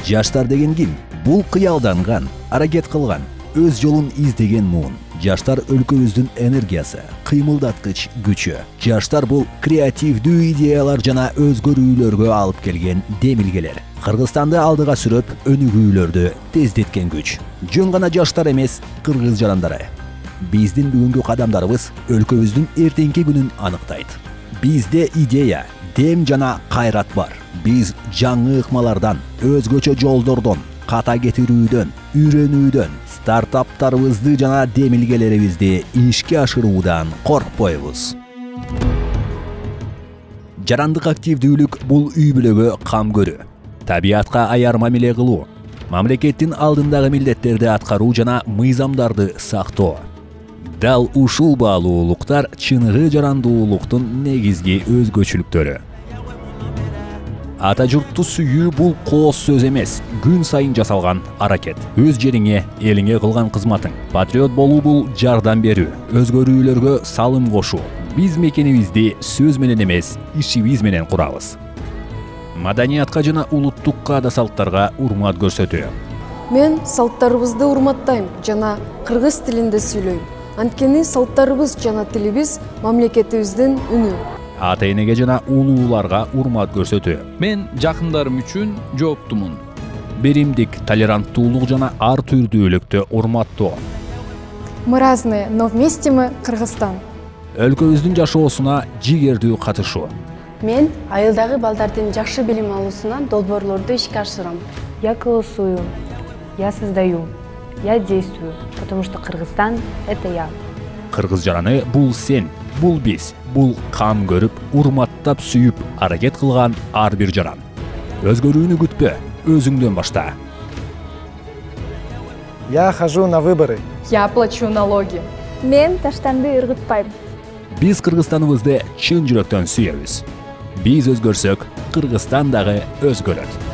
Жаштар деген ким? Бул кыялданган, аракет кылган, өз жолун издеген муун. Жаштар өлкөбүздүн энергиясы, кыймылдаткыч күчү. Жаштар бул креативдүү идеялар жана өзгөрүүлөргө алып келген демилгелер. Кыргызстанды алдыга сүрөп, өнүгүүлөрдү тездеткен күч. Жөн гана жаштар эмес, кыргыз жарандары. Биздин бүгүнкү кадамдарыбыз өлкөбүздүн эртеңки күнүн аныктайт. Бизде идея, дем жана кайрат бар. Биз жаңы ыкмалардан, өзгөчө жолдордон, ката кетирүүдөн, үйрөнүүдөн, стартаптарыбызды жана демилгелерибизди ишке ашыруудан коркпойбуз. Жарандык активдүүлүк бул үй бүлөгө кам көрүү, табиатка аяр мамиле кылуу, мамлекеттин алдындагы милдеттерди аткаруу жана мыйзамдарды сактоо. Дал ушул баалуулуктар чыныгы жарандуулуктун негизги өзгөчөлүктөрү. Ата журтту сүйүү бул кооз сөз эмес, күн сайын жасалган аракет. Өз жериңе, элиңе кылган кызматың. Патриот болуу бул жардам берүү, өзгөрүүлөргө салым кошуу. Биз мекенибизди сөз менен эмес, ишибиз менен курабыз. Маданиятка жана улуттук каада салттарга урмат көрсөтүү. Мен салттарыбызды урматтайм жана кыргыз тилинде сүйлөйм. Анткени салттарыбыз жана тилибиз мамлекетибиздин үнү. Ата-энеге жана улууларга урмат көрсөтүү. Мен жакындарым үчүн жооптумун. Беримдик, толеранттуулук жана ар түрдүүлүктү урматтоо. Мы разные, но вместе мы Кыргызстан. Өлкөбүздүн жашоосуна жигердүү катышуу. Мен айылдагы балдардын жакшы билим алуусуна долбоорлорду ишке ашырам. Я голосую, я создаю, я действую, потому что Кыргызстан — это я. Кыргыз жараны бул сен, бул биз, бул кам көрүп, урматтап сүйүп, аракет кылган ар бир жаран. Өзгөрүүнү күтпө, өзүңдөн башта. Я хожу на выборы. Я плачу налоги. Мен таштанды ыргытпайм. Биз Кыргызстаныбызды чын жүрөктөн сүйөбүз. Биз өзгөрсөк, Кыргызстан дагы өзгөрөт.